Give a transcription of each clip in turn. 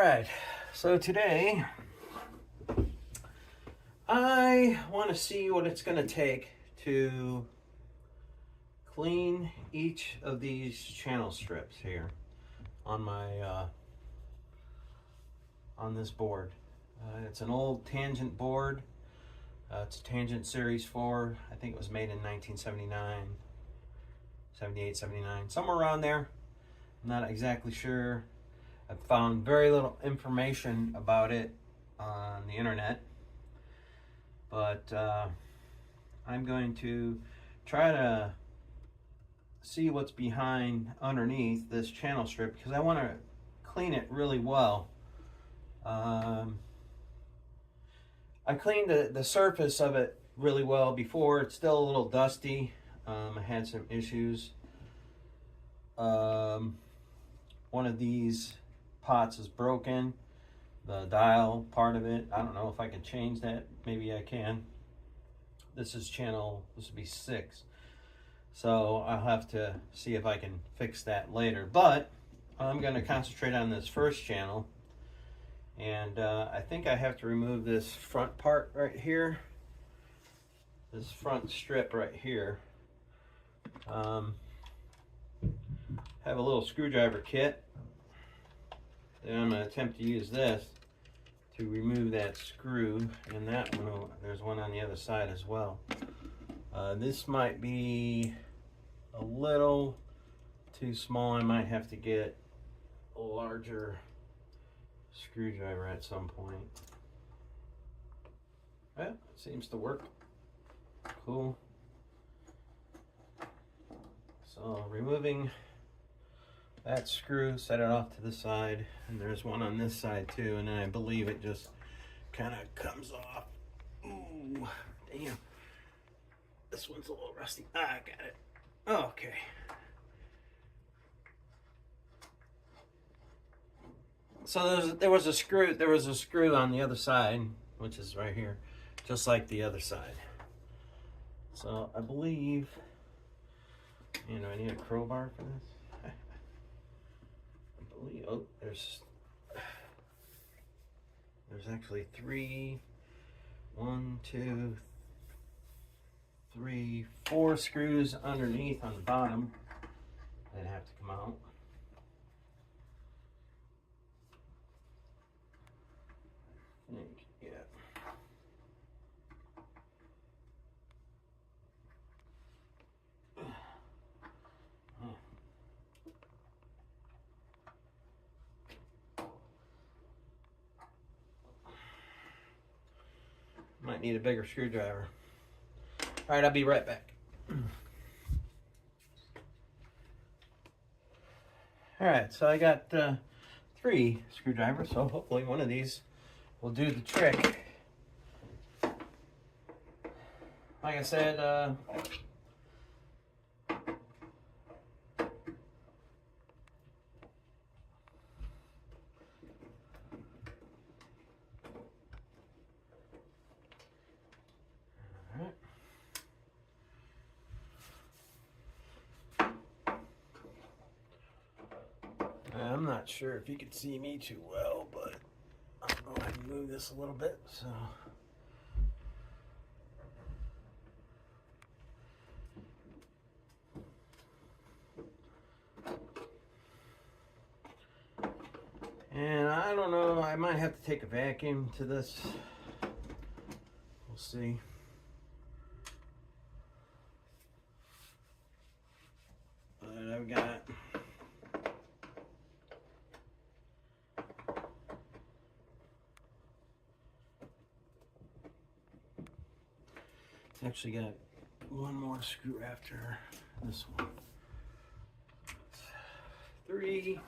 right, so today I want to see what it's going to take to clean each of these channel strips here on my on this board. It's an old Tangent board. It's a Tangent Series 4. I think it was made in 1979, 78, 79, somewhere around there. I'm not exactly sure. I've found very little information about it on the internet, but I'm going to try to see what's behind underneath this channel strip because I want to clean it really well. I cleaned the surface of it really well before. It's still a little dusty. I had some issues. One of these pots is broken, the dial part of it. I don't know if I can change that. Maybe I can. This would be 6. So I'll have to see if I can fix that later. But I'm going to concentrate on this first channel. And I think I have to remove this front part right here. This front strip right here. Have a little screwdriver kit. And I'm going to attempt to use this to remove that screw. And that one, there's one on the other side as well. This might be a little too small. I might have to get a larger screwdriver at some point. Well, it seems to work. Cool. So removing that screw, set it off to the side, and there's one on this side too, and then I believe it just kind of comes off. Ooh, damn. This one's a little rusty. Ah, I got it. Okay. So there was a screw on the other side, which is right here, just like the other side. So I believe, I need a crowbar for this. I believe, oh, there's actually 3, 1, 2, 3, 4 screws underneath on the bottom that have to come out. I think, yeah. Might need a bigger screwdriver. All right, I'll be right back. All right, so I got 3 screwdrivers, so hopefully one of these will do the trick. Like I said, I'm not sure if you can see me too well, but I'll go ahead and move this a little bit. So, and I don't know, I might have to take a vacuum to this. We'll see. But I've got actually got one more screw after this one. 3,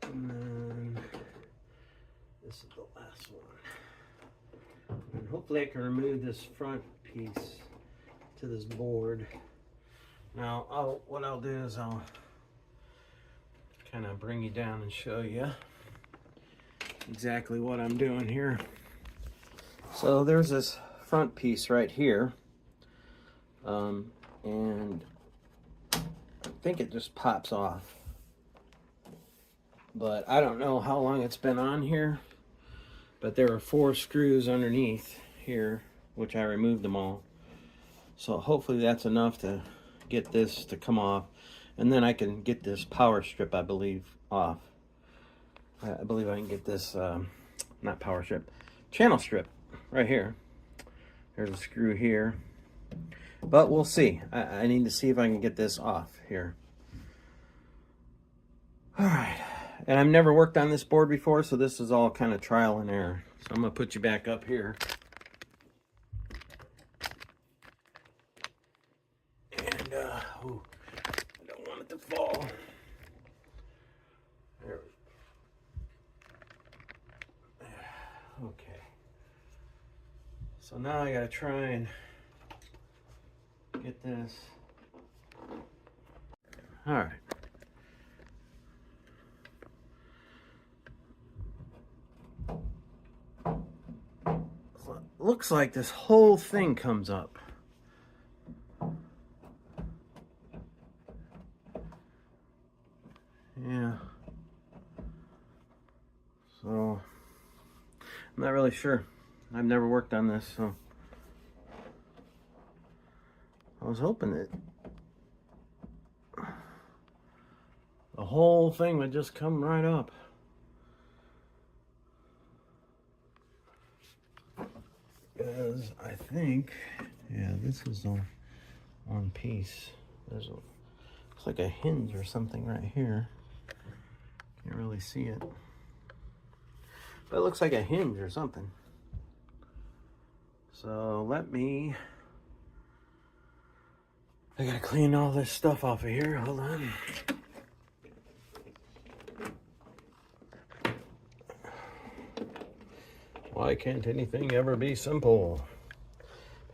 and then this is the last one. And hopefully I can remove this front piece to this board. Now what I'll do is I'll kind of bring you down and show you exactly what I'm doing here. So there's this front piece right here, and I think it just pops off. but I don't know how long it's been on here. But there are 4 screws underneath here, which I removed them all. So hopefully that's enough to get this to come off. And then I can get this power strip, I believe, off. I believe I can get this, not power strip, channel strip right here. There's a screw here. But we'll see. I need to see if I can get this off here. All right. And I've never worked on this board before, so this is all kind of trial and error. So I'm going to put you back up here. And, ooh, I don't want it to fall. There we go. Okay. So now I got to try and get this. All right. Looks like this whole thing comes up. Yeah. So, I'm not really sure. I've never worked on this, so I was hoping that the whole thing would just come right up. Because I think, yeah, this is on one piece. There's a, looks like a hinge or something right here. Can't really see it, but it looks like a hinge or something. So I gotta clean all this stuff off of here. Hold on. Why can't anything ever be simple?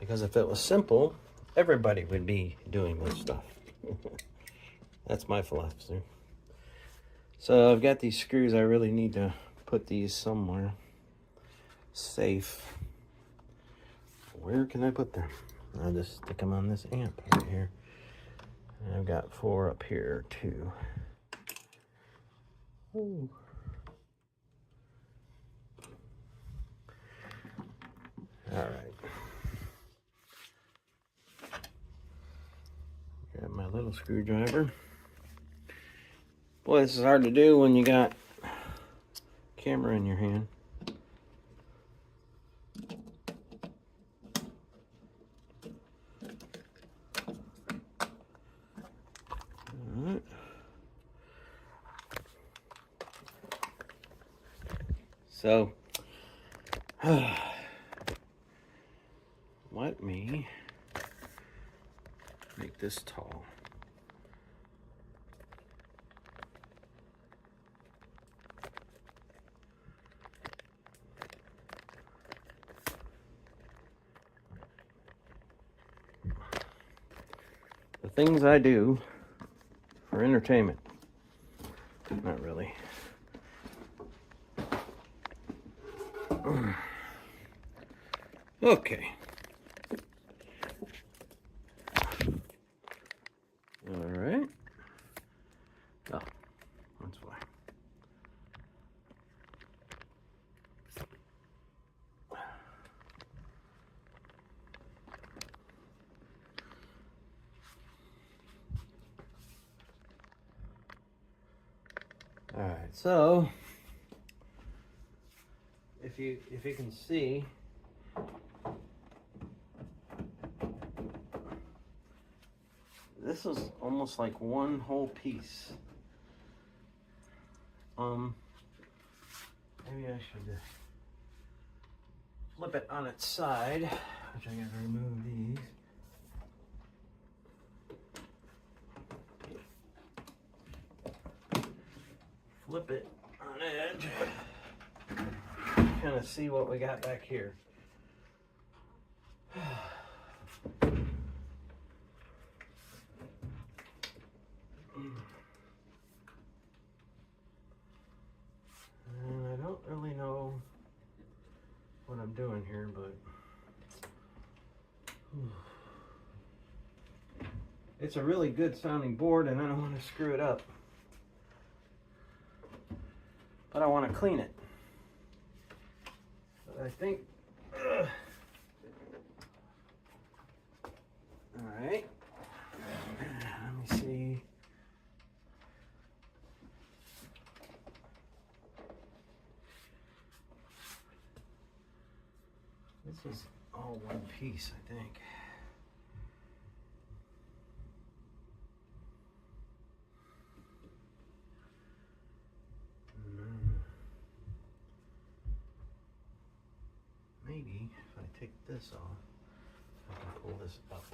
Because if it was simple, everybody would be doing this stuff. That's my philosophy. So I've got these screws. I really need to put these somewhere safe. Where can I put them? I'll just stick them on this amp right here. And I've got 4 up here too. Ooh. All right. Grab my little screwdriver. Boy, this is hard to do when you got a camera in your hand. All right. So, let me make this tall. The things I do for entertainment. Not really. Okay. All right. Oh, that's why. All right. So, if you can see, this is almost like one whole piece. Maybe I should flip it on its side, which I gotta remove these. Flip it on edge. Kind of see what we got back here. And I don't really know what I'm doing here, but it's a really good sounding board and I don't want to screw it up. but I want to clean it. But I think, all right, let me see. This is all one piece, I think. Maybe if I take this off, I can pull this up.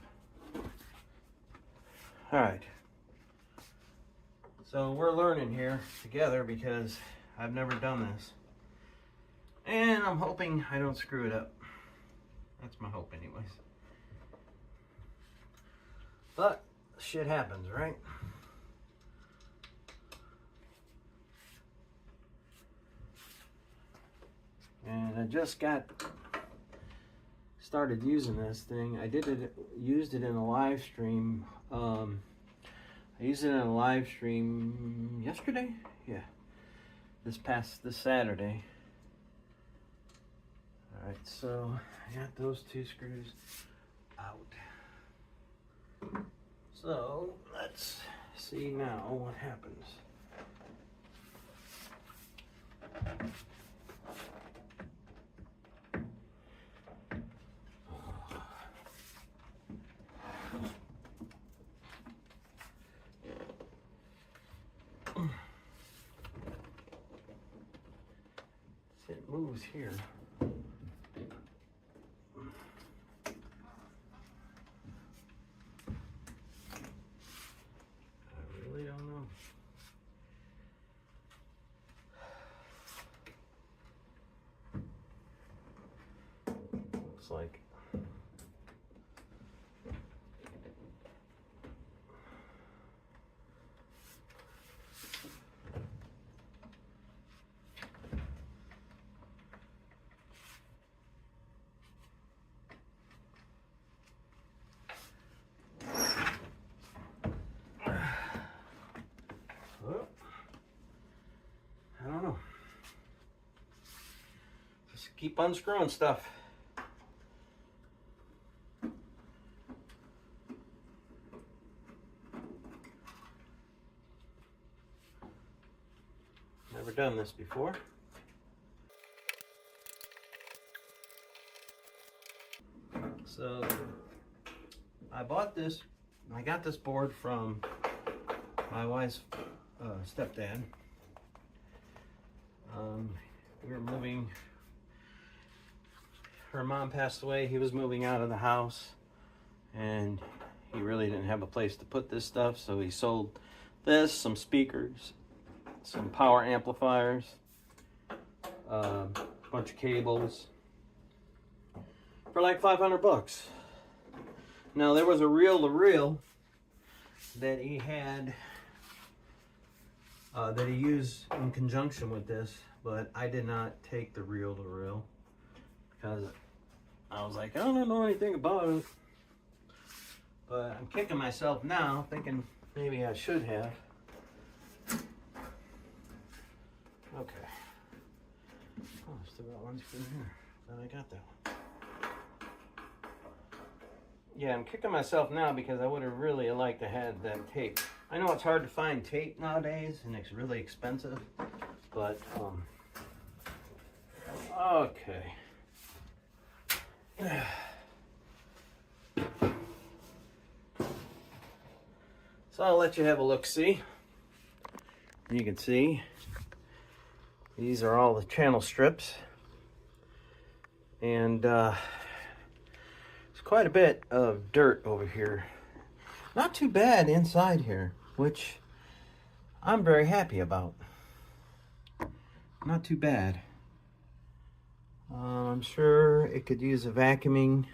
All right. So we're learning here together because I've never done this. And I'm hoping I don't screw it up. That's my hope anyways. But shit happens, right? And I just got started using this thing. I used it in a live stream. I used it in a live stream yesterday. Yeah, this Saturday. All right, so I got those two screws out. So let's see now what happens. It moves here. I really don't know. Looks like I don't know. Just keep unscrewing stuff. Never done this before. So I got this board from my wife's stepdad. We were moving, her mom passed away, he was moving out of the house, and he really didn't have a place to put this stuff, so he sold this, some speakers, some power amplifiers, a bunch of cables, for like 500 bucks. Now there was a reel-to-reel that he had, that he used in conjunction with this, but I did not take the reel-to-reel because I was like, I don't know anything about it. But I'm kicking myself now, thinking maybe I should have. Okay. Oh, I still got one screw here. Then I got that one. Yeah, I'm kicking myself now because I would have really liked to have that tape. I know it's hard to find tape nowadays and it's really expensive, but okay. So I'll let you have a look-see. You can see these are all the channel strips, and there's quite a bit of dirt over here. Not too bad inside here, which I'm very happy about. Not too bad. I'm sure it could use a vacuuming.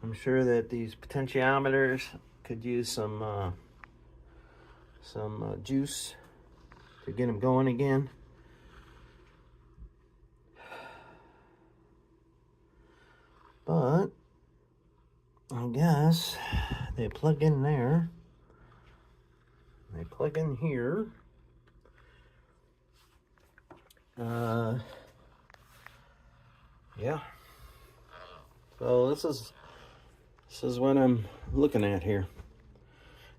I'm sure that these potentiometers could use some juice to get them going again. But I guess they plug in there. They plug in here. Yeah. So this is what I'm looking at here.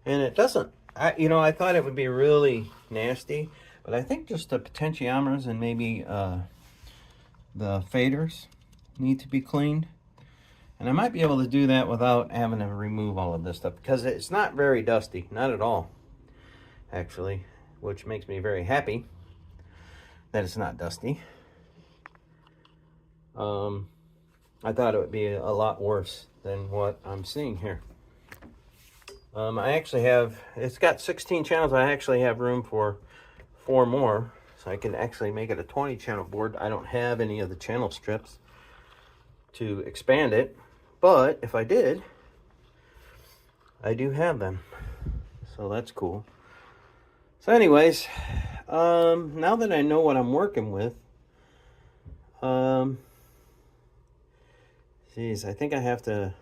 And it doesn't, I thought it would be really nasty, but I think just the potentiometers and maybe the faders need to be cleaned. And I might be able to do that without having to remove all of this stuff, because it's not very dusty, not at all, actually, which makes me very happy that it's not dusty. I thought it would be a lot worse than what I'm seeing here. I actually have, it's got 16 channels. I actually have room for 4 more, so I can actually make it a 20 channel board. I don't have any of the channel strips to expand it, but if I did, I do have them, so that's cool. So anyways, now that I know what I'm working with, geez, I think I have to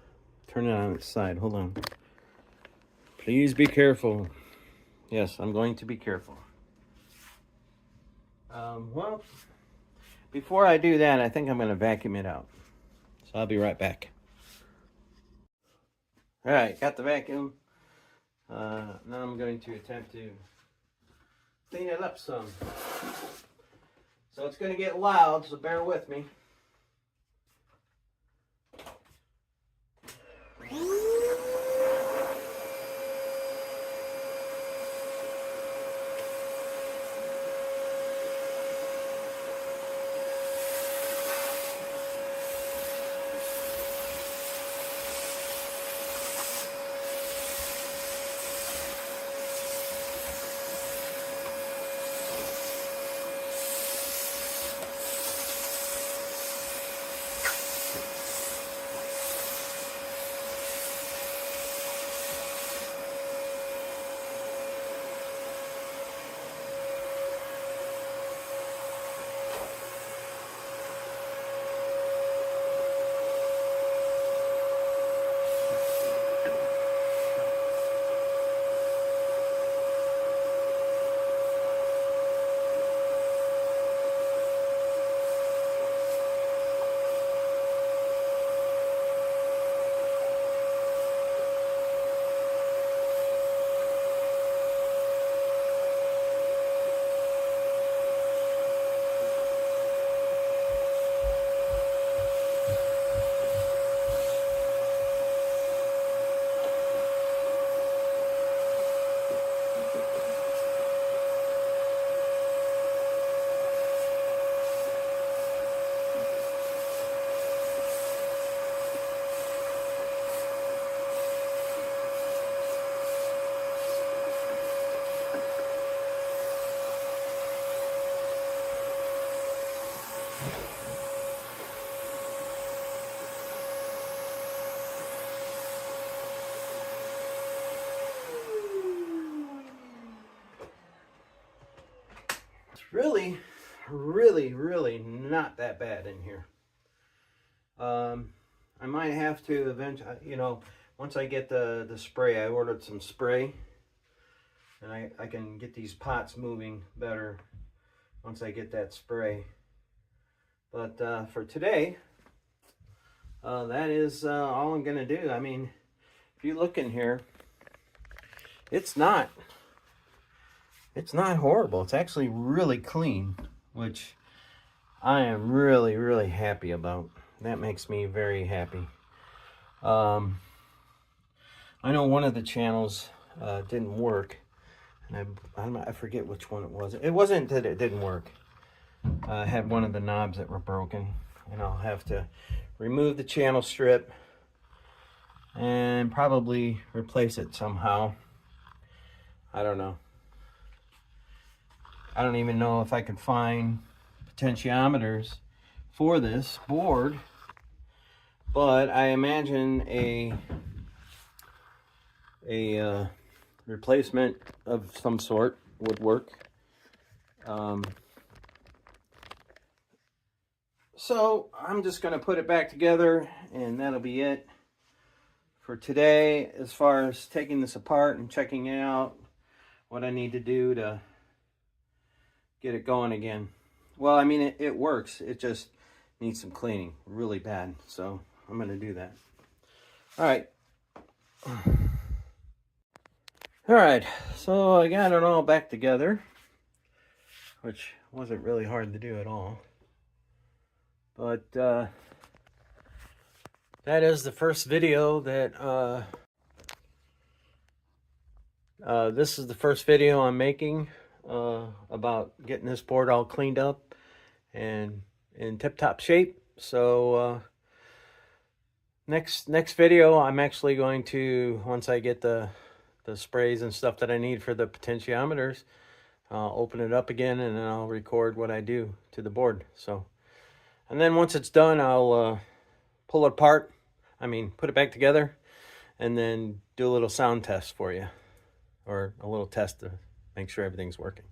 turn it on its side. Hold on. Please be careful. Yes, I'm going to be careful. Well, before I do that, I think I'm going to vacuum it out. So I'll be right back. All right, got the vacuum. Now I'm going to attempt to clean it up some. So it's going to get loud, so bear with me. Really, really not that bad in here. I might have to eventually, once I get the spray. I ordered some spray, and I can get these pots moving better once I get that spray. But for today, that is all I'm gonna do. I mean, if you look in here, it's not horrible. It's actually really clean, which I am really, really happy about. That makes me very happy. I know one of the channels didn't work, and I forget which one it was. It wasn't that it didn't work. I had one of the knobs that were broken, and I'll have to remove the channel strip and probably replace it somehow. I don't know. I don't even know if I could find potentiometers for this board, but I imagine a replacement of some sort would work. So I'm just going to put it back together, and that'll be it for today as far as taking this apart and checking out what I need to do to get it going again. Well, I mean, it works. It just needs some cleaning really bad. So I'm going to do that. All right. All right. So I got it all back together, which wasn't really hard to do at all. But that is the first video that this is the first video I'm making about getting this board all cleaned up and in tip-top shape. So next video, I'm actually going to, once I get the sprays and stuff that I need for the potentiometers, I'll open it up again and then I'll record what I do to the board. So, and then once it's done, I'll pull it apart. I mean, put it back together, and then do a little sound test for you, or a little test to make sure everything's working.